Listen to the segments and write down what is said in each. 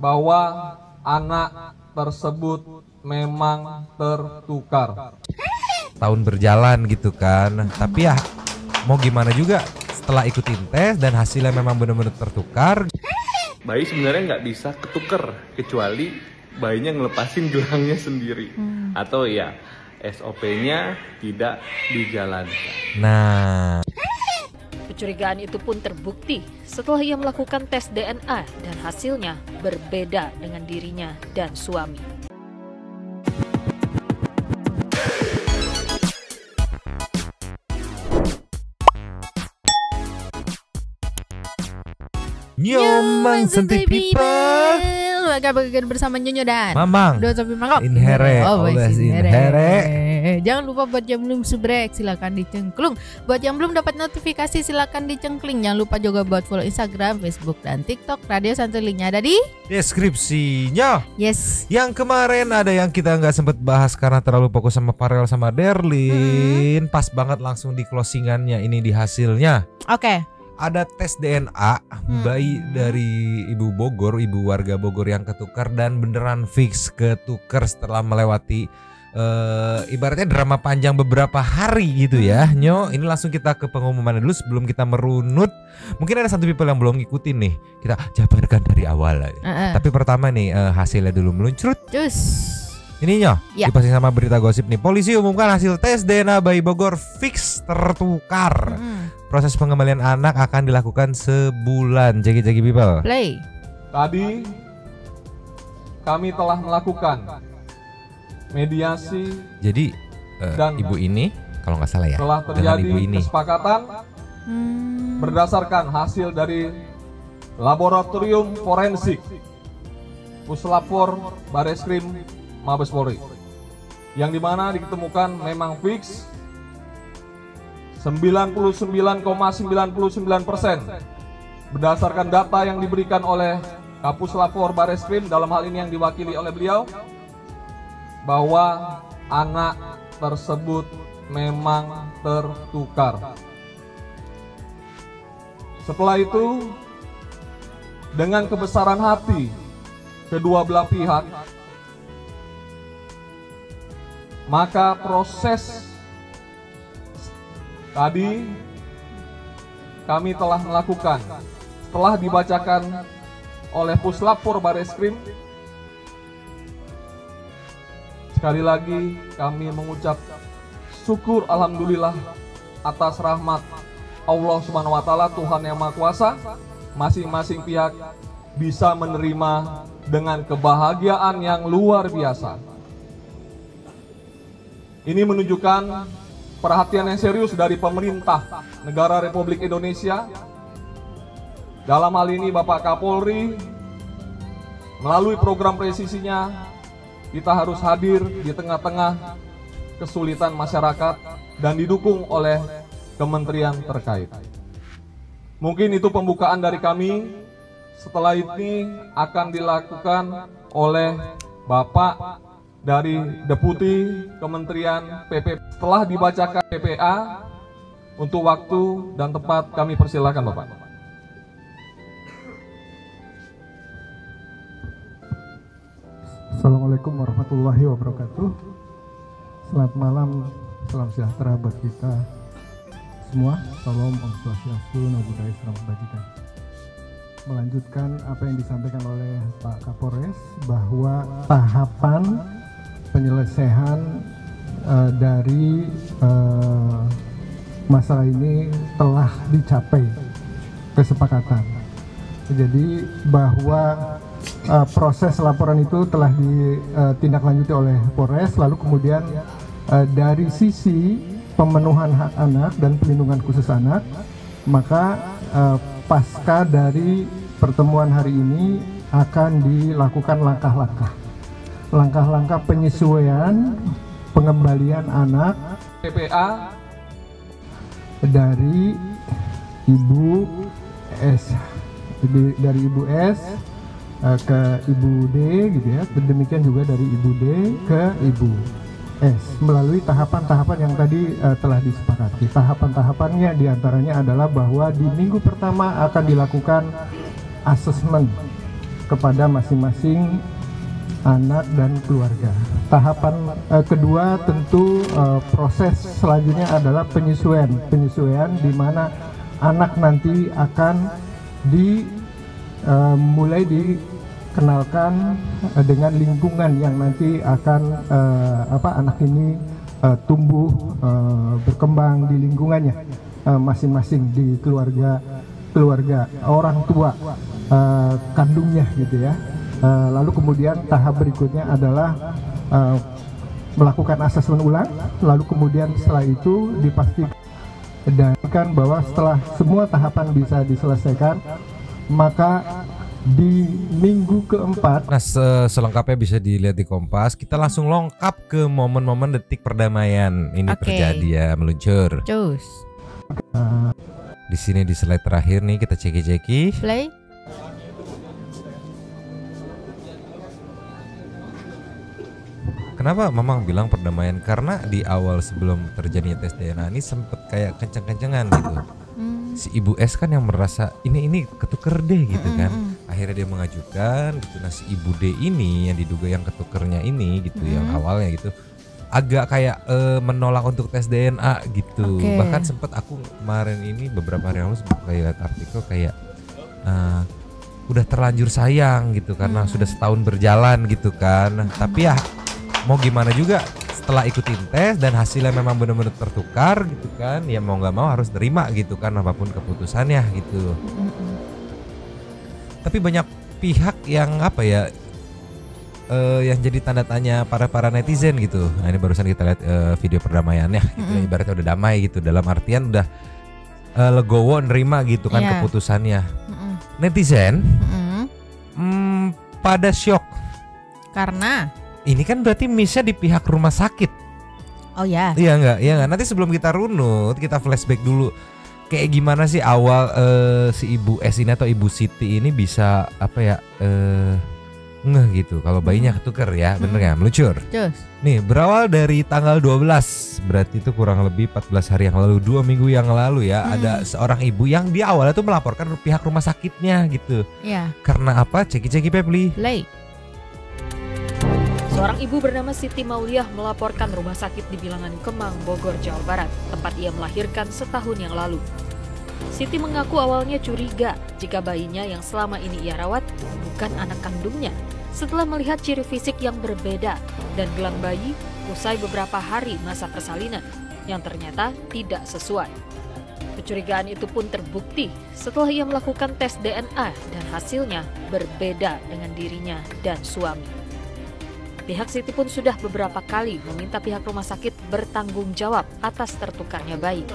bahwa anak tersebut memang tertukar. Tahun berjalan gitu kan, tapi ya mau gimana juga setelah ikutin tes dan hasilnya memang benar-benar tertukar. Bayi sebenarnya nggak bisa ketuker kecuali bayinya ngelepasin gelangnya sendiri atau ya SOP-nya tidak dijalankan. Nah, kecurigaan itu pun terbukti setelah ia melakukan tes DNA dan hasilnya berbeda dengan dirinya dan suami. Nyomang Santai People. Kabar bersama Nyonyo dan Mamang. Dua Sopi Mangkok. Inhere, Oh, always Inhere. inhere. Jangan lupa buat yang belum subrek silakan dicengklung. Buat yang belum dapat notifikasi silakan dicengkling. Jangan lupa juga buat follow Instagram, Facebook dan TikTok Radio Santai, linknya ada di Deskripsinya. yes. Yang kemarin ada yang kita nggak sempet bahas karena terlalu fokus sama Farel sama Derlin. Pas banget langsung di closingannya ini di hasilnya. Oke. Ada tes DNA bayi dari ibu Bogor, ibu warga Bogor yang ketukar dan beneran fix ketukar setelah melewati ibaratnya drama panjang beberapa hari gitu ya. Nyo, ini langsung kita ke pengumuman dulu sebelum kita merunut. Mungkin ada satu people yang belum ngikutin nih. Kita jabarkan dari awal. Tapi pertama nih hasilnya dulu meluncur. Cus. Ini Nyo, Ya. dipasang sama berita gosip nih. Polisi umumkan hasil tes DNA bayi Bogor fix tertukar. Proses pengembalian anak akan dilakukan sebulan. Jagi people. Play. Tadi kami telah melakukan mediasi Jadi Dan ibu ini kalau nggak salah ya, telah dengan terjadi ibu ini. kesepakatan berdasarkan hasil dari laboratorium forensik Puslapor Bareskrim Mabes Polri, yang dimana ditemukan memang fix 99,99% berdasarkan data yang diberikan oleh Kapuslapor Bareskrim, dalam hal ini yang diwakili oleh beliau, bahwa anak tersebut memang tertukar. Setelah itu, dengan kebesaran hati kedua belah pihak, maka proses tadi kami telah melakukan, telah dibacakan oleh Puslapor Bareskrim. Sekali lagi kami mengucap syukur alhamdulillah atas rahmat Allah Subhanahu wa taala, Tuhan yang Maha Kuasa. Masing-masing pihak bisa menerima dengan kebahagiaan yang luar biasa. Ini menunjukkan perhatian yang serius dari pemerintah negara Republik Indonesia. Dalam hal ini Bapak Kapolri, melalui program presisinya, kita harus hadir di tengah-tengah kesulitan masyarakat dan didukung oleh kementerian terkait. Mungkin itu pembukaan dari kami. Setelah ini akan dilakukan oleh Bapak dari Deputi Kementerian PP. Setelah dibacakan PPA, untuk waktu dan tempat kami persilakan Bapak. Assalamualaikum warahmatullahi wabarakatuh. Selamat malam, salam sejahtera buat kita semua. Salam Om Swastiastu, Namo Buddhaya, Salam Kebajikan. Melanjutkan apa yang disampaikan oleh Pak Kapolres, bahwa tahapan penyelesaian dari masalah ini telah dicapai kesepakatan. Jadi bahwa proses laporan itu telah ditindaklanjuti oleh Polres, lalu kemudian dari sisi pemenuhan hak anak dan pelindungan khusus anak, maka pasca dari pertemuan hari ini akan dilakukan langkah-langkah penyesuaian pengembalian anak PPA dari Ibu S, dari Ibu S ke Ibu D gitu ya, demikian juga dari Ibu D ke Ibu S melalui tahapan-tahapan yang tadi telah disepakati. Tahapan-tahapannya diantaranya adalah bahwa di minggu pertama akan dilakukan asesmen kepada masing-masing anak dan keluarga. Tahapan kedua tentu proses selanjutnya adalah penyesuaian di mana anak nanti akan mulai dikenalkan dengan lingkungan yang nanti akan anak ini tumbuh berkembang di lingkungannya masing-masing, di keluarga orang tua kandungnya gitu ya. Lalu kemudian tahap berikutnya adalah melakukan asesmen ulang, lalu kemudian setelah itu dipastikan bahwa setelah semua tahapan bisa diselesaikan, maka di minggu keempat. Nah, selengkapnya bisa dilihat di Kompas. Kita langsung lengkap ke momen-momen detik perdamaian ini terjadi ya, meluncur. Cus. Di sini di slide terakhir nih kita ceki-ceki. Play. Kenapa Mamang bilang perdamaian? Karena di awal sebelum terjadinya tes DNA ini sempet kayak kenceng-kencengan gitu. Si Ibu S kan yang merasa ini ketuker deh gitu kan. Akhirnya dia mengajukan gitu. Nah si Ibu D ini yang diduga yang ketukernya ini gitu, yang awalnya gitu, agak kayak menolak untuk tes DNA gitu. Bahkan sempet aku kemarin ini beberapa hari lalu sempat lihat artikel kayak udah terlanjur sayang gitu karena sudah setahun berjalan gitu kan. Tapi ya mau gimana juga setelah ikutin tes dan hasilnya memang benar-benar tertukar gitu kan, ya mau nggak mau harus terima gitu kan apapun keputusannya gitu. Tapi banyak pihak yang yang jadi tanda tanya para netizen gitu. Nah ini barusan kita lihat video perdamaiannya gitu, ibaratnya udah damai gitu, dalam artian udah legowo nerima gitu kan keputusannya. Netizen pada syok Karena ini kan berarti miss-nya di pihak rumah sakit. oh ya. Iya enggak? Nanti sebelum kita runut, kita flashback dulu. Kayak gimana sih awal si Ibu S ini atau Ibu Siti ini bisa ngeh gitu kalau bayinya ketuker ya, bener ya, meluncur. Cus. Nih berawal dari tanggal 12, berarti itu kurang lebih 14 hari yang lalu, 2 minggu yang lalu ya, ada seorang ibu yang di awalnya tuh melaporkan pihak rumah sakitnya gitu. Iya. Karena apa? Ceki-ceki Pepli. Play. Seorang ibu bernama Siti Mauliah melaporkan rumah sakit di Bilangan Kemang, Bogor, Jawa Barat, tempat ia melahirkan setahun yang lalu. Siti mengaku awalnya curiga jika bayinya yang selama ini ia rawat bukan anak kandungnya, setelah melihat ciri fisik yang berbeda dan gelang bayi usai beberapa hari masa persalinan yang ternyata tidak sesuai. Kecurigaan itu pun terbukti setelah ia melakukan tes DNA dan hasilnya berbeda dengan dirinya dan suami. Pihak Siti pun sudah beberapa kali meminta pihak rumah sakit bertanggung jawab atas tertukarnya bayi.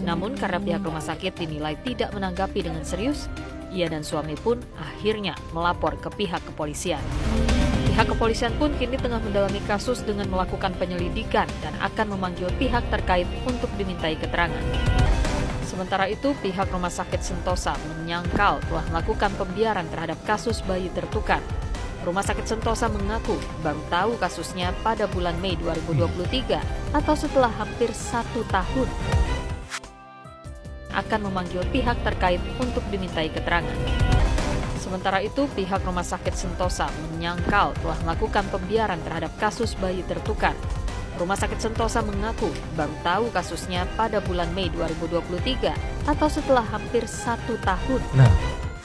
Namun karena pihak rumah sakit dinilai tidak menanggapi dengan serius, ia dan suami pun akhirnya melapor ke pihak kepolisian. Pihak kepolisian pun kini tengah mendalami kasus dengan melakukan penyelidikan dan akan memanggil pihak terkait untuk dimintai keterangan. Sementara itu, pihak rumah sakit Sentosa menyangkal telah melakukan pembiaran terhadap kasus bayi tertukar. Rumah sakit Sentosa mengaku baru tahu kasusnya pada bulan Mei 2023 atau setelah hampir 1 tahun. Akan memanggil pihak terkait untuk dimintai keterangan. Sementara itu, pihak Rumah Sakit Sentosa menyangkal telah melakukan pembiaran terhadap kasus bayi tertukar. Rumah Sakit Sentosa mengaku baru tahu kasusnya pada bulan Mei 2023 atau setelah hampir 1 tahun. Nah,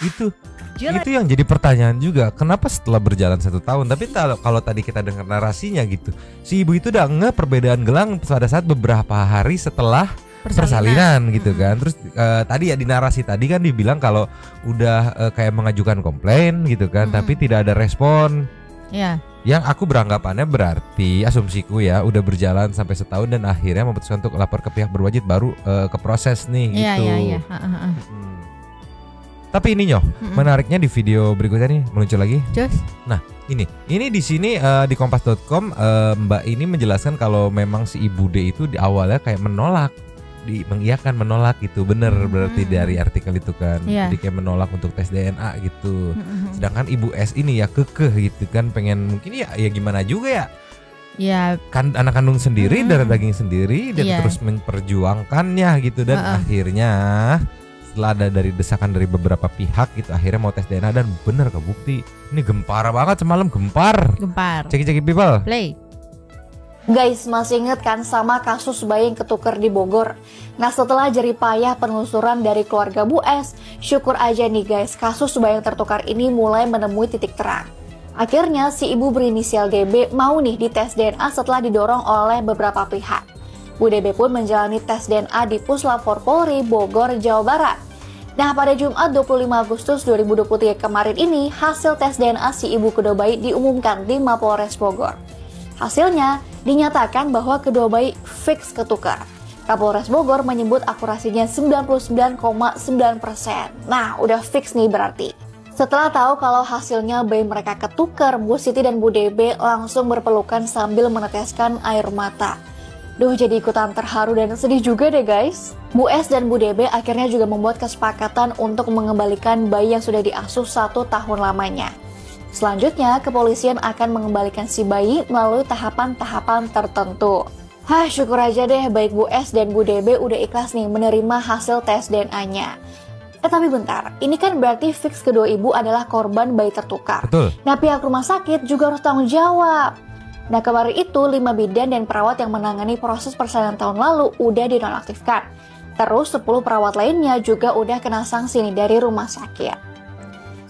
itu yang jadi pertanyaan juga, kenapa setelah berjalan 1 tahun? Tapi kalau tadi kita dengar narasinya gitu, si ibu itu udah nggak perbedaan gelang pada saat beberapa hari setelah persalinan gitu kan. Terus tadi ya di narasi tadi kan dibilang kalau udah kayak mengajukan komplain gitu kan, tapi tidak ada respon. Ya. Yang aku beranggapannya berarti asumsiku ya udah berjalan sampai setahun dan akhirnya memutuskan untuk lapor ke pihak berwajib baru ke proses nih gitu. Iya. Tapi ini menariknya di video berikutnya nih muncul lagi. Just. Nah ini di sini di kompas.com Mbak ini menjelaskan kalau memang si Ibu D itu di awalnya kayak menolak, mengiyakan menolak gitu, bener berarti dari artikel itu kan. Jadi kayak menolak untuk tes DNA gitu. Sedangkan Ibu S ini ya kekeh gitu kan, pengen mungkin ya gimana juga ya. Ya Kan anak kandung sendiri, darah daging sendiri dan terus memperjuangkannya gitu dan akhirnya setelah ada dari desakan dari beberapa pihak gitu, akhirnya mau tes DNA dan bener kebukti. Ini gempar banget semalam, gempar. Ceki people. Play. Guys, masih inget kan sama kasus bayi yang ketuker di Bogor? Nah, setelah jeripayah penelusuran dari keluarga Bu S, syukur aja nih guys, kasus bayi yang tertukar ini mulai menemui titik terang. Akhirnya si ibu berinisial DB mau nih dites DNA setelah didorong oleh beberapa pihak. Bu DB pun menjalani tes DNA di Puslap 4 Polri, Bogor, Jawa Barat. Nah, pada Jumat 25 Agustus 2023 kemarin ini, hasil tes DNA si ibu kedua bayi diumumkan di Mapolres Bogor. Hasilnya dinyatakan bahwa kedua bayi fix ketukar. Kapolres Bogor menyebut akurasinya 99,9%. Nah, udah fix nih berarti. Setelah tahu kalau hasilnya bayi mereka ketukar, Bu Siti dan Bu DB langsung berpelukan sambil meneteskan air mata. Duh, jadi ikutan terharu dan sedih juga deh guys. Bu S dan Bu DB akhirnya juga membuat kesepakatan untuk mengembalikan bayi yang sudah diasuh 1 tahun lamanya. Selanjutnya, kepolisian akan mengembalikan si bayi melalui tahapan-tahapan tertentu. Syukur aja deh baik Bu S dan Bu DB udah ikhlas nih menerima hasil tes DNA. Tapi bentar, ini kan berarti fix kedua ibu adalah korban bayi tertukar. Betul. Nah, pihak rumah sakit juga harus tanggung jawab. Nah, kemarin itu 5 bidan dan perawat yang menangani proses persalinan tahun lalu udah dinonaktifkan. Terus 10 perawat lainnya juga udah kena sanksi nih dari rumah sakit.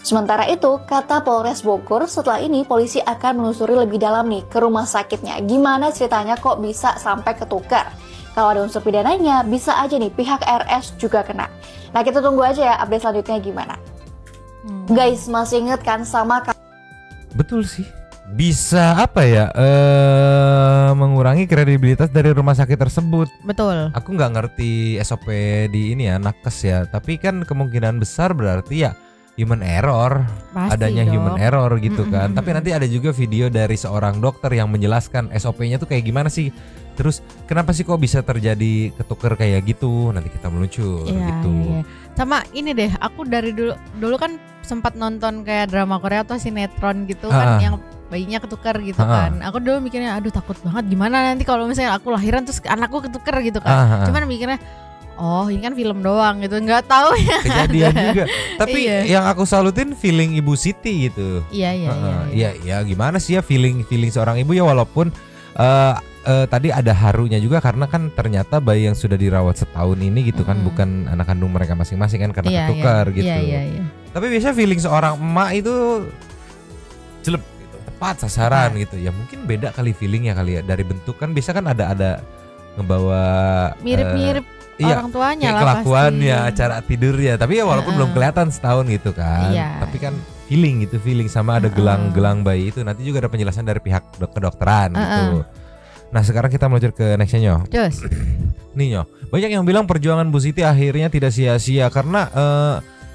Sementara itu, kata Polres Bogor, setelah ini polisi akan menelusuri lebih dalam nih ke rumah sakitnya. Gimana ceritanya kok bisa sampai ketukar? Kalau ada unsur pidananya, bisa aja nih pihak RS juga kena. Nah, kita tunggu aja ya update selanjutnya gimana. Guys, masih inget kan sama... Betul sih. Bisa apa ya, mengurangi kredibilitas dari rumah sakit tersebut. Betul. Aku nggak ngerti SOP di ini ya, nakes ya. Tapi kan kemungkinan besar berarti ya human error. Pasti adanya dong. human error gitu kan. Tapi nanti ada juga video dari seorang dokter yang menjelaskan SOP-nya tuh kayak gimana sih. Terus kenapa sih kok bisa terjadi ketuker kayak gitu? Nanti kita meluncur gitu. Iya. Sama ini deh, aku dari dulu kan sempat nonton kayak drama Korea atau sinetron gitu kan yang bayinya ketukar gitu kan. Aku dulu mikirnya aduh takut banget gimana nanti kalau misalnya aku lahiran terus anakku ketukar gitu kan. Cuman mikirnya oh ini kan film doang gitu, nggak tahu ya. Kejadian juga. Tapi yang aku salutin feeling Ibu Siti gitu. Iya. Gimana sih ya feeling seorang ibu ya, walaupun tadi ada harunya juga karena kan ternyata bayi yang sudah dirawat setahun ini gitu kan bukan anak kandung mereka masing-masing kan karena ketukar gitu. Iya. Tapi biasanya feeling seorang emak itu jelek gitu, tepat sasaran gitu. Ya mungkin beda kali feelingnya kali ya, dari bentuk kan biasa kan ada ngebawa mirip-mirip orang tuanya lah kelakuannya, pasti. cara tidur ya. Tapi ya walaupun belum kelihatan setahun gitu kan. Tapi kan feeling sama ada gelang-gelang bayi itu. Nanti juga ada penjelasan dari pihak kedokteran gitu. Nah sekarang kita meluncur ke nextnya Nyo. Terus nih Nyo, banyak yang bilang perjuangan Bu Siti akhirnya tidak sia-sia karena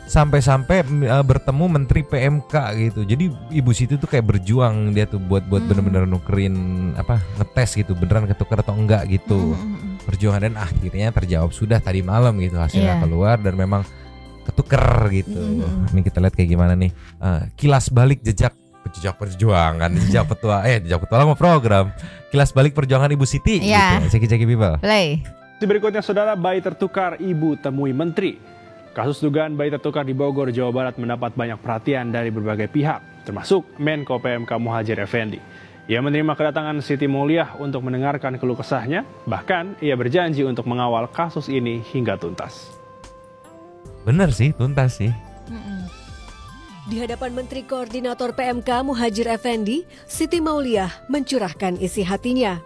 sampai-sampai bertemu Menteri PMK gitu. Jadi Ibu Siti tuh kayak berjuang dia tuh buat bener-bener nukerin ngetes gitu beneran ketukar atau enggak gitu. Perjuangan dan akhirnya terjawab sudah tadi malam gitu, hasilnya keluar dan memang ketuker gitu. Ini kita lihat kayak gimana nih kilas balik jejak perjuangan, jejak petualang program kilas balik perjuangan Ibu Siti gitu. Ceki people. Play. Berikutnya saudara, bayi tertukar ibu temui menteri. Kasus dugaan bayi tertukar di Bogor, Jawa Barat mendapat banyak perhatian dari berbagai pihak, termasuk Menko PMK Muhadjir Effendi. Ia menerima kedatangan Siti Mauliah untuk mendengarkan keluh kesahnya, bahkan ia berjanji untuk mengawal kasus ini hingga tuntas. Bener sih, tuntas sih. Di hadapan Menteri Koordinator PMK Muhadjir Effendi, Siti Mauliah mencurahkan isi hatinya.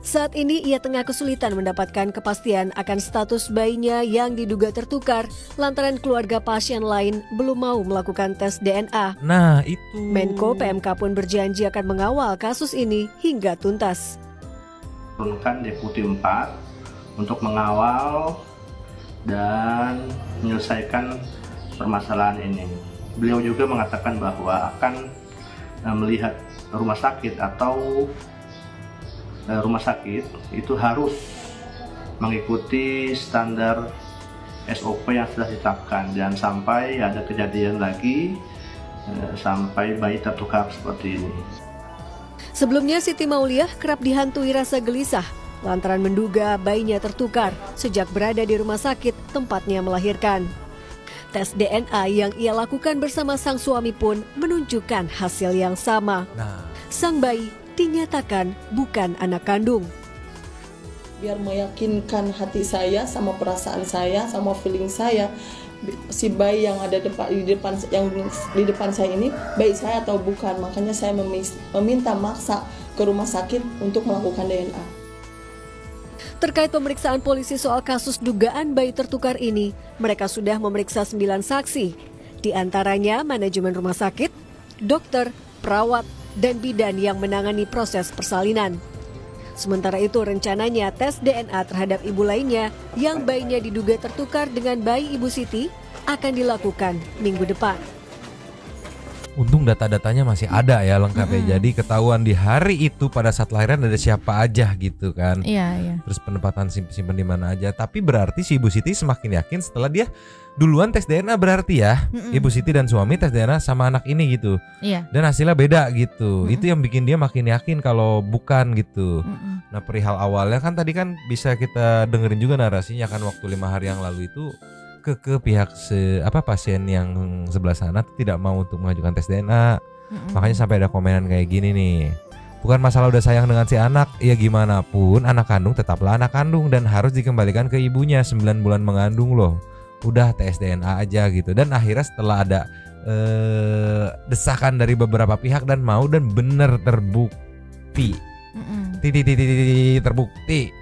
Saat ini ia tengah kesulitan mendapatkan kepastian akan status bayinya yang diduga tertukar lantaran keluarga pasien lain belum mau melakukan tes DNA. Nah itu. Menko PMK pun berjanji akan mengawal kasus ini hingga tuntas. Turunkan Deputi 4 untuk mengawal dan menyelesaikan permasalahan ini. Beliau juga mengatakan bahwa akan melihat rumah sakit atau rumah sakit itu harus mengikuti standar SOP yang sudah ditetapkan, dan sampai ada kejadian lagi sampai bayi tertukar seperti ini. Sebelumnya Siti Mauliah kerap dihantui rasa gelisah lantaran menduga bayinya tertukar sejak berada di rumah sakit tempatnya melahirkan. Tes DNA yang ia lakukan bersama sang suami pun menunjukkan hasil yang sama. Sang bayi dinyatakan bukan anak kandung. Biar meyakinkan hati saya sama perasaan saya sama feeling saya, si bayi yang ada di depan saya ini bayi saya atau bukan. Makanya saya meminta maksa ke rumah sakit untuk melakukan DNA. Terkait pemeriksaan polisi soal kasus dugaan bayi tertukar ini, mereka sudah memeriksa 9 saksi. Di antaranya manajemen rumah sakit, dokter, perawat, dan bidan yang menangani proses persalinan. Sementara itu rencananya tes DNA terhadap ibu lainnya yang bayinya diduga tertukar dengan bayi Ibu Siti akan dilakukan minggu depan. Untung data-datanya masih ada ya lengkap ya. Jadi ketahuan di hari itu pada saat lahiran ada siapa aja gitu kan. Iya. Terus penempatan simpen di mana aja. Tapi berarti si Ibu Siti semakin yakin setelah dia duluan tes DNA berarti ya. Ibu Siti dan suami tes DNA sama anak ini gitu. Iya. Dan hasilnya beda gitu. Itu yang bikin dia makin yakin kalau bukan gitu. Nah perihal awalnya kan tadi kan bisa kita dengerin juga narasinya kan waktu 5 hari yang lalu itu ke pihak pasien yang sebelah sana tidak mau untuk mengajukan tes DNA. Makanya sampai ada komenan kayak gini nih. Bukan masalah udah sayang dengan si anak, ya gimana pun anak kandung tetaplah anak kandung dan harus dikembalikan ke ibunya. 9 bulan mengandung loh. Udah tes DNA aja gitu. Dan akhirnya setelah ada desakan dari beberapa pihak dan mau dan bener terbukti. Terbukti.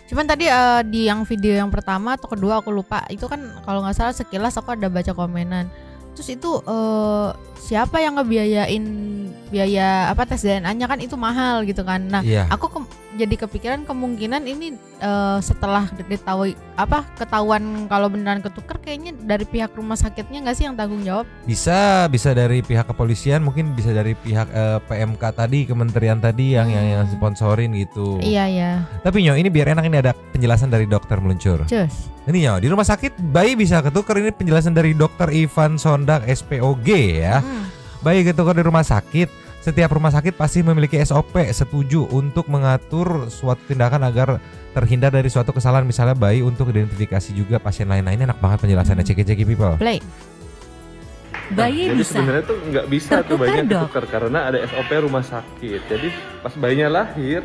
Cuman tadi di yang video yang pertama atau kedua aku lupa, itu kan kalau nggak salah sekilas aku ada baca komenan. Terus itu siapa yang ngebiayain biaya tes DNA-nya kan itu mahal gitu kan. Nah, aku jadi kepikiran kemungkinan ini setelah ketahuan kalau beneran ketukar kayaknya dari pihak rumah sakitnya nggak sih yang tanggung jawab? Bisa dari pihak kepolisian, mungkin bisa dari pihak PMK tadi, kementerian tadi yang sponsorin gitu. Iya. Tapi Nyo, ini biar enak, ini ada penjelasan dari dokter meluncur. Cus. Ini Nyo, di rumah sakit bayi bisa ketukar, ini penjelasan dari dokter Ivan Sondak SPOG ya. Bayi ketukar di rumah sakit, setiap rumah sakit pasti memiliki SOP setuju untuk mengatur suatu tindakan agar terhindar dari suatu kesalahan, misalnya bayi untuk identifikasi juga pasien lain. Nah ini enak banget penjelasannya, ceki people. Play. Bayi jadi sebenarnya tuh nggak bisa tuh bayinya ketukar karena ada SOP rumah sakit. Jadi pas bayinya lahir,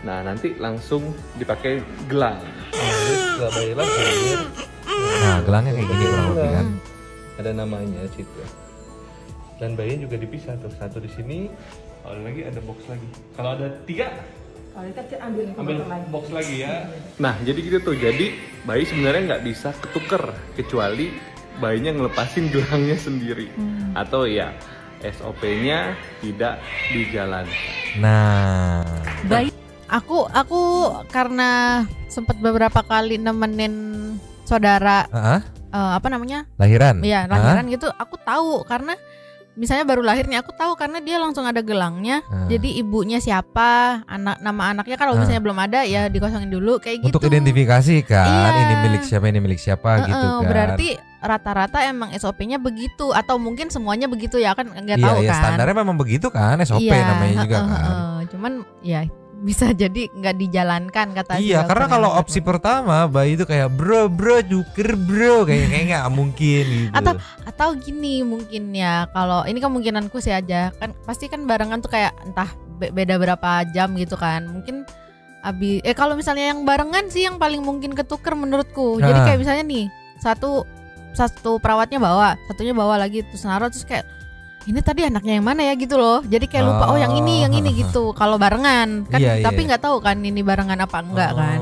nah nanti langsung dipakai gelang. Setelah bayi lahir, nah gelangnya kayak gini kurang lebih kan. Ada namanya situ. Dan bayinya juga dipisah tuh, satu di sini, kalau lagi ada box lagi. Kalau ada 3, ambil box lagi ya. Nah jadi gitu tuh, jadi bayi sebenarnya nggak bisa ketuker kecuali bayinya ngelepasin gelangnya sendiri atau ya SOP-nya tidak dijalankan. Nah, bayi aku karena sempat beberapa kali nemenin saudara lahiran. Iya, lahiran gitu. Aku tahu karena misalnya baru lahir nih, aku tahu karena dia langsung ada gelangnya. Jadi ibunya siapa, nama anaknya kan kalau misalnya belum ada ya dikosongin dulu kayak gitu. Untuk identifikasi kan, ini milik siapa gitu kan. Berarti rata-rata emang SOP-nya begitu atau mungkin semuanya begitu ya kan, nggak tahu kan. Iya, standarnya memang begitu kan, SOP namanya juga kan. Cuman ya bisa jadi nggak dijalankan kata. Iya, karena kalau opsi pertama bayi itu kayak bro cuker bro kayak nggak mungkin gitu. Atau gini mungkin ya, kalau ini kemungkinanku sih aja kan, pasti kan barengan tuh kayak entah beda berapa jam gitu kan. Mungkin kalau misalnya yang barengan sih yang paling mungkin ketuker menurutku. Jadi kayak misalnya nih satu perawatnya bawa, satunya bawa lagi terus naruh, terus kayak ini tadi anaknya yang mana ya gitu loh. Jadi kayak lupa yang ini gitu. Kalau barengan kan tapi nggak tahu kan ini barengan apa enggak kan.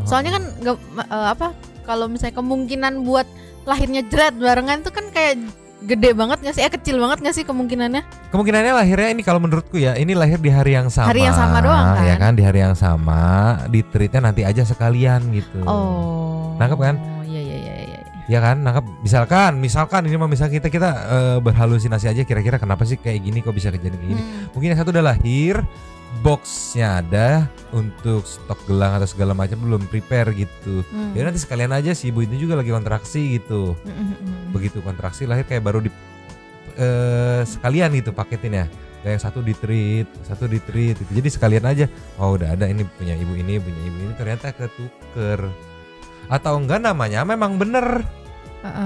Soalnya kan nggak kalau misalnya kemungkinan buat lahirnya barengan itu kan kayak gede banget nggak sih? Kecil banget nggak sih kemungkinannya? Kemungkinannya lahirnya ini kalau menurutku ya, ini lahir di hari yang sama. Hari yang sama doang kan? Ya kan, di hari yang sama, di-treatnya nanti aja sekalian gitu. Nangkep kan? Ya kan, nangkep. Misalkan ini misalnya kita berhalusinasi aja, kira-kira kenapa sih kayak gini, kok bisa kejadian kayak gini. Mungkin yang satu udah lahir, boxnya ada untuk stok gelang atau segala macam belum prepare gitu. Ya nanti sekalian aja si ibu itu juga lagi kontraksi gitu. Begitu kontraksi lahir kayak baru sekalian gitu paketinnya. Kayak satu di treat gitu. Jadi sekalian aja. Oh udah ada ini punya ibu ini ternyata ketuker. Atau enggak namanya memang bener.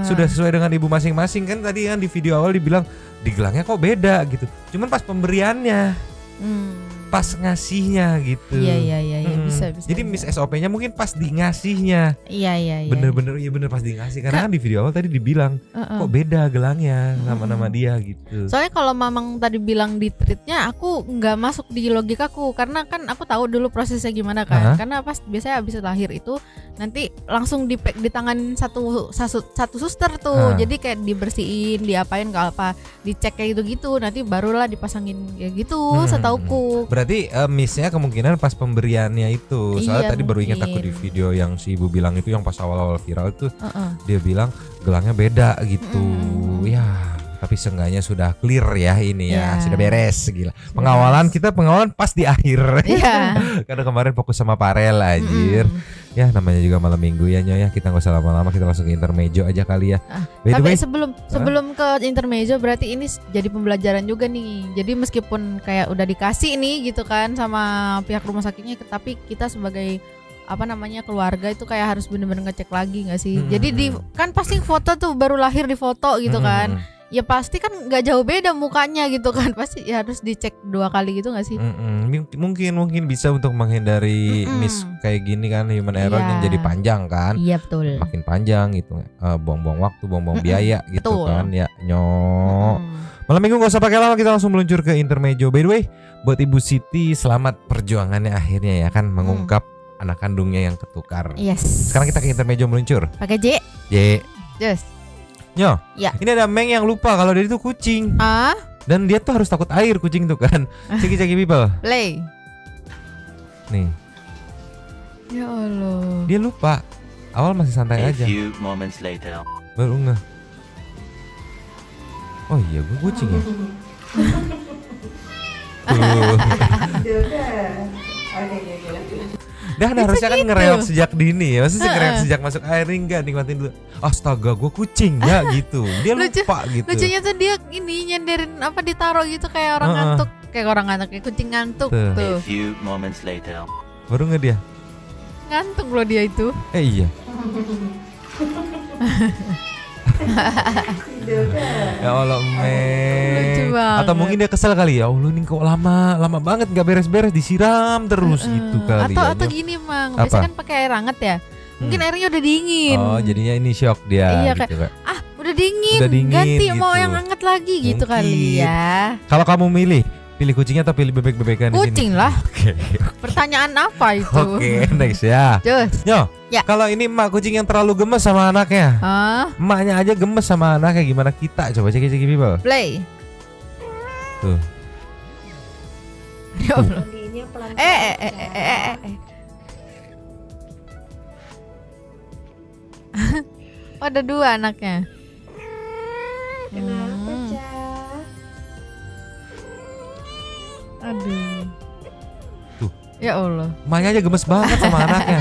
Sudah sesuai dengan ibu masing-masing kan tadi kan di video awal dibilang di gelangnya kok beda gitu. Cuman pas pemberiannya. Pas ngasihnya gitu. Iya, bisa. Jadi miss SOP-nya mungkin pas di ngasihnya. Iya. Bener pas di ngasih karena kan di video awal tadi dibilang kok beda gelangnya sama nama dia gitu. Soalnya kalau Mamang tadi bilang di treatnya aku nggak masuk di logikaku karena kan aku tahu dulu prosesnya gimana kan. Karena pas biasanya habis lahir itu nanti langsung di tangan satu suster tuh. Jadi kayak dibersihin, diapain nggak apa, dicek kayak gitu-gitu. Nanti barulah dipasangin kayak gitu setauku. Berarti miss-nya kemungkinan pas pemberiannya itu. Soalnya tadi baru ingat aku di mungkin. video yang si ibu bilang itu yang pas awal-awal viral itu dia bilang gelangnya beda gitu. Ya, tapi seenggaknya sudah clear ya ini ya, sudah beres gila. Pengawalan pas di akhir. Karena kemarin fokus sama Parel anjir. Ya namanya juga malam minggu ya Nyonya, kita nggak usah lama-lama, kita langsung ke intermezzo aja kali ya. Tapi sebelum ke intermezzo berarti ini jadi pembelajaran juga nih. Jadi meskipun kayak udah dikasih nih gitu kan sama pihak rumah sakitnya, tapi kita sebagai keluarga itu kayak harus bener-bener ngecek lagi nggak sih? Jadi kan pasti foto tuh baru lahir di foto gitu kan. Ya pasti kan nggak jauh beda mukanya gitu kan, pasti ya harus dicek 2 kali gitu nggak sih? Mungkin bisa untuk menghindari miss kayak gini kan, human error yang jadi panjang kan. Iya betul. Makin panjang gitu, buang-buang waktu, buang-buang biaya gitu betul. kan ya Malam minggu gak usah pakai lama, kita langsung meluncur ke intermezzo. By the way, buat Ibu Siti selamat perjuangannya akhirnya ya kan mengungkap anak kandungnya yang ketukar. Yes. Sekarang kita ke intermezzo meluncur. Pakai J. Yes. Nyo, ya. Ini ada Meng yang lupa kalau dia itu kucing. Dan dia tuh harus takut air kucing tuh kan. Ceki people. Play. Nih. Ya Allah. Dia lupa. Awal masih santai aja. Baru ngeh. Oh iya, gue kucing ya. Dan harusnya kan ngereok sejak dini ya. Maksudnya ngereok sejak masuk air, enggak nikmatin dulu. Astaga, gue kucing ya gitu. Dia lupa gitu. Lucunya tuh dia ini nyenderin ditaruh gitu kayak orang ngantuk, kayak kucing ngantuk tuh. A few moments later. Baru nggak dia? Ngantuk loh dia itu. Iya. Ya Allah, Meng. Atau mungkin dia kesel kali ya. Allah ini kok lama banget nggak beres-beres, disiram terus gitu kali. Atau gini Mang, biasanya kan pakai air hangat ya. Mungkin airnya udah dingin. Oh jadinya ini shock dia. Iya gitu, kayak udah dingin ganti gitu. mau yang hangat lagi gitu kali ya. Kalau kamu pilih kucingnya atau pilih bebek-bebekan? Kucing lah. Oke. Pertanyaan apa itu? Oke, next ya. Just. Ya. Kalau ini emak kucing yang terlalu gemes sama anaknya. Emaknya aja gemes sama anaknya, gimana kita? Coba cek people. Play. Tuh. Ya Allah. Ada 2 anaknya. Kenapa, Aduh. Tuh. Ya Allah. Emaknya aja gemes banget sama anaknya.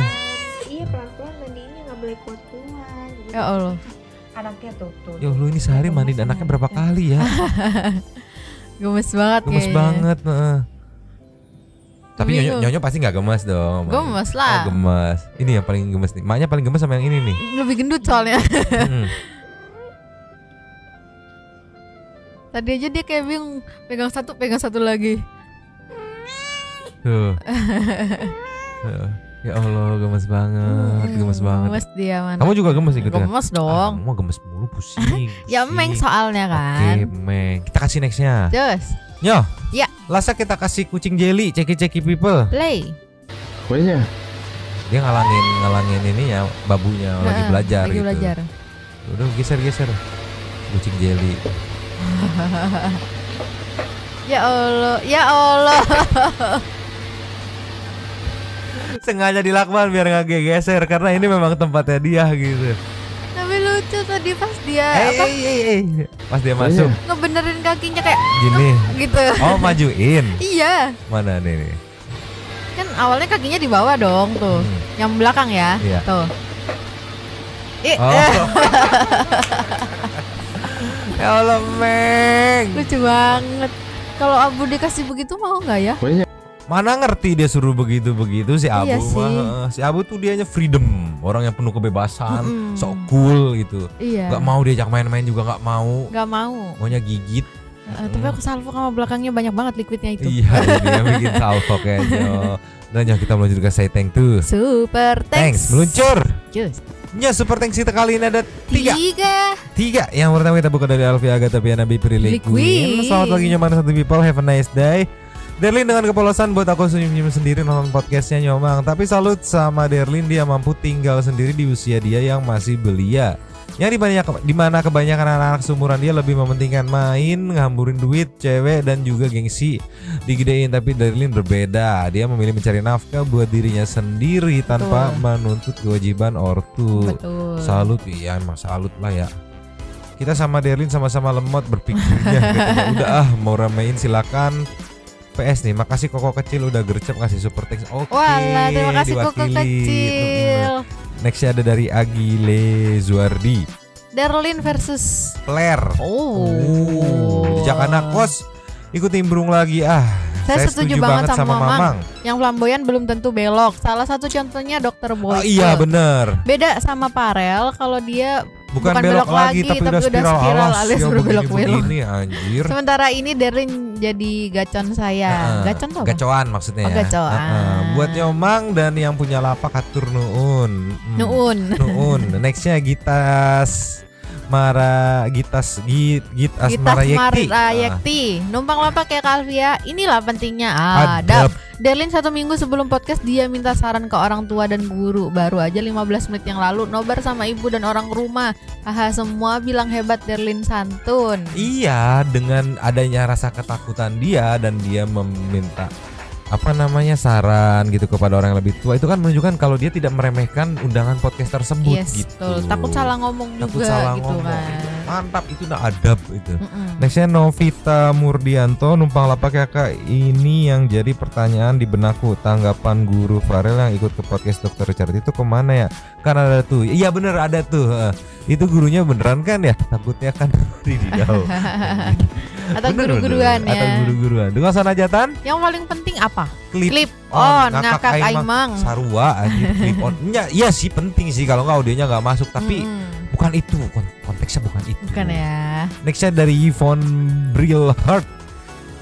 Iya, pelan-pelan mandinya nggak boleh kuat-kuat. Ya Allah. Anaknya tuh. Ya Allah, ini sehari mandiin anaknya berapa kali ya? Gemes banget Gemes kayaknya. banget. Tapi nyonya pasti nggak gemes dong. Gemes lah. Oh, gemes. Ini yang paling gemes nih. Emaknya paling gemes sama yang ini nih. Lebih gendut soalnya. Tadi aja dia kayak bingung, pegang satu lagi. Tuh. Ya Allah, gemes banget, gemes banget. Gemes dia mana? Kamu juga gemes ikut kan? Gemes dong. Kamu gemes mulu, pusing. Ya Meng soalnya kan. Oke, Meng. Kita kasih nextnya. Just. Nyo. Ya. Lasa kita kasih kucing jelly, ceki people. Play. Wahnya. Dia ngalangin ini ya, babunya lagi belajar lagi gitu. Belajar. Udah geser. Kucing jelly. Ya Allah. Sengaja dilakban biar nggak geser karena ini memang tempatnya dia gitu. Tapi lucu tadi pas dia pas dia masuk ngebenerin kakinya kayak gini gitu. Oh, majuin. Iya. Mana nih? Kan awalnya kakinya di bawah dong tuh. Yang belakang ya. Iya. Tuh. Ya Allah, Meng. Lucu banget. Kalau Abu dikasih begitu mau nggak ya? Mana ngerti dia suruh begitu-begitu si Abu. Iya sih. Si Abu tuh dianya freedom, orang yang penuh kebebasan, sok cool gitu. Iya. Gak mau diajak main-main juga gak mau. Gak mau. Maunya gigit. Tapi aku salvo sama belakangnya banyak banget liquidnya itu. Iya, dia bikin salvo kayaknya. Dan ya kita meluncur ke say thank to. Super thanks. Meluncur. Just. Ya super thanks kita kali ini ada 3. Yang pertama kita buka dari Alfie Agatha Piana Prilly Queen. Selamat pagi nyoman satu people, have a nice day. Derlin dengan kepolosan buat aku senyum-senyum sendiri nonton podcastnya Nyomang. Tapi salut sama Derlin, dia mampu tinggal sendiri di usia dia yang masih belia. Yang dimana kebanyakan anak-anak seumuran dia lebih mementingkan main, ngamburin duit, cewek dan juga gengsi digedein. Tapi Derlin berbeda, dia memilih mencari nafkah buat dirinya sendiri tanpa menuntut kewajiban ortu. Betul. Salut, iya emang salut lah ya. Kita sama Derlin sama-sama lemot berpikirnya. Udah mau ramein silakan. PS nih, makasih Koko kecil udah gercep ngasih super thanks. Oke, Walah, terima kasih Koko kecil. Nextnya ada dari Agile Zuardi. Derlin versus Claire. Dijak anak kos ikut nimbrung lagi. Saya setuju banget sama Mamang. Yang flamboyan belum tentu belok. Salah satu contohnya Dr. Boyke. Iya bener. Beda sama Parel, kalau dia bukan belok lagi tapi udah spiral alias berbelok-belok. Ini anjir. Sementara ini Derlin jadi gacon saya. Gacon tuh apa? Gacoan maksudnya ya. Gacoan. Buat Nyomang dan yang punya lapak atur nuun. Nextnya Gitas Marayekti. Numpang lapak kayak Kalvia. Inilah pentingnya adab. Derlin 1 minggu sebelum podcast dia minta saran ke orang tua dan guru. Baru aja 15 menit yang lalu nobar sama ibu dan orang rumah. Semua bilang hebat Derlin santun. Iya, dengan adanya rasa ketakutan dia dan dia meminta saran gitu kepada orang yang lebih tua, itu kan menunjukkan kalau dia tidak meremehkan undangan podcast tersebut. Yes, gitu. Betul. Takut salah ngomong juga gitu kan. Mantap, itu adab itu. Nextnya Novita Murdianto, numpang lapak ya Kak. Ini yang jadi pertanyaan di benakku. Tanggapan guru Farel yang ikut ke podcast Dr. Richard itu kemana ya? Kan ada tuh. Iya bener ada tuh. Itu gurunya beneran kan ya? Takutnya kan dididau. Atau guru-guruan ya. Atau guru-guruan. Dengan sanajatan? Yang paling penting apa? Clip on ngakak aimang. Sarua anjir, clip on. Iya sih penting sih, kalau enggak audionya enggak masuk, tapi bukan itu, konteksnya bukan itu. Bukan ya. Nextnya dari Yvonne Brilhart.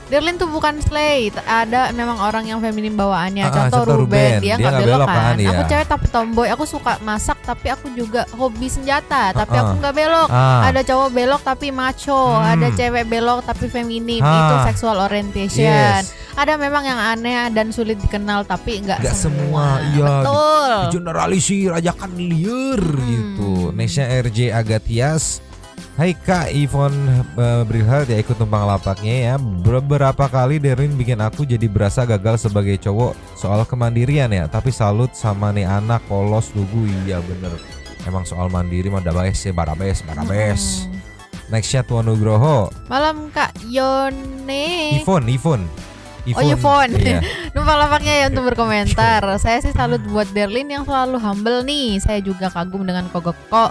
Derlin tuh bukan slay, ada memang orang yang feminim bawaannya. Contoh Ruben, dia nggak belok kan. Iya. Aku cewek tapi tomboy, aku suka masak tapi aku juga hobi senjata, tapi aku nggak belok. Ada cowok belok tapi macho, ada cewek belok tapi feminim, itu sexual orientation. Yes. Ada memang yang aneh dan sulit dikenal tapi nggak semua. Iya. Betul. Generalisir aja kan liar gitu. Nextnya RJ Agatias. Hai Kak Yvonne Brilhart ya, ikut numpang lapaknya ya. Beberapa kali Derlin bikin aku jadi berasa gagal sebagai cowok soal kemandirian ya. Tapi salut sama nih anak polos lugu. Iya bener, emang soal mandiri mah dabes ya, barabes. Nextnya Tuan Nugroho. Malam Kak Yone. Yvonne. Iya. Numpang lapaknya ya untuk berkomentar. Saya sih salut buat Derlin yang selalu humble nih. Saya juga kagum dengan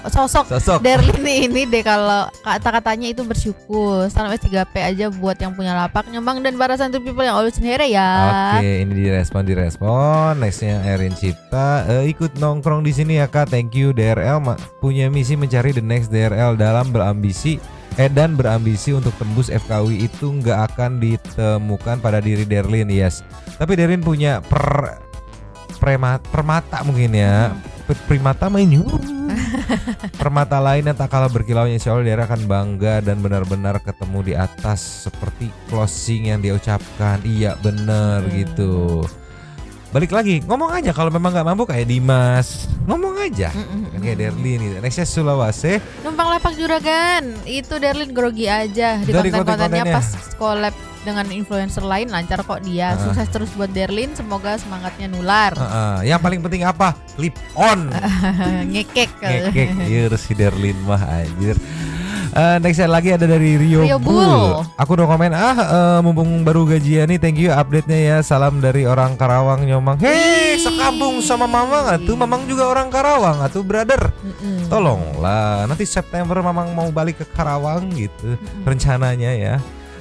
sosok Derlin ini deh. Kalau kata-katanya itu bersyukur. Salam S3P aja buat yang punya lapak Nyomang dan para santri people yang always here ya. Oke, ini direspon. Nextnya Erin Cipta, ikut nongkrong di sini ya Kak. Thank you DRL punya misi mencari the next DRL dalam berambisi untuk tembus FKW itu nggak akan ditemukan pada diri Derlin, yes. Tapi Derlin punya permata mungkin ya, primata main permata lain yang tak kalah berkilaunya. Insya Allah Derlin akan bangga dan benar-benar ketemu di atas seperti closing yang dia ucapkan. Iya bener gitu. Balik lagi, ngomong aja kalau memang nggak mampu kayak Dimas, ngomong aja kayak Derlin gitu. Nextnya Sulawesi. Numpang lapak juragan, itu Derlin grogi aja di konten-kontennya pas collab dengan influencer lain lancar kok dia. Sukses terus buat Derlin, semoga semangatnya nular. Yang paling penting apa? Clip on. Ngekek. Iya si Derlin mah anjir. Next lagi ada dari Rio Bull. Bull. Aku udah komen mumpung baru gajian nih, thank you update-nya ya. Salam dari orang Karawang Nyomang. Hei, sekampung sama Mamang atuh. Mamang juga orang Karawang atuh, brother. Tolonglah, nanti September Mamang mau balik ke Karawang gitu rencananya ya.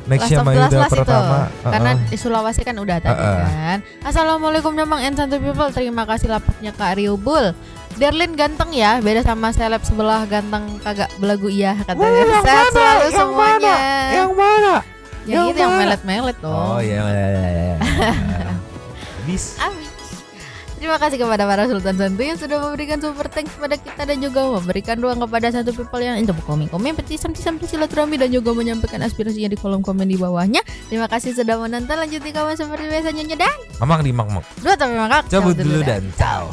Nextnya Mayuda pertama karena di Sulawesi kan udah tadi kan. Assalamualaikum Nyomang and Santuy People. Terima kasih lapaknya Kak Rio Bull. Derlin ganteng ya, beda sama seleb sebelah ganteng kagak belagu iya katanya. Sehat selalu semuanya. Yang mana? Yang itu yang melet-melet dong. Oh iya. Habis. Terima kasih kepada para Sultan Santuy yang sudah memberikan super thanks kepada kita dan juga memberikan ruang kepada Santuy People yang untuk komen, petisan silaturahmi dan juga menyampaikan aspirasinya di kolom komen di bawahnya. Terima kasih sudah menonton. Lanjuti kawan seperti biasanya dan Mamang di Mamang. Dua tapi Mamang. Cabut dulu dan ciao.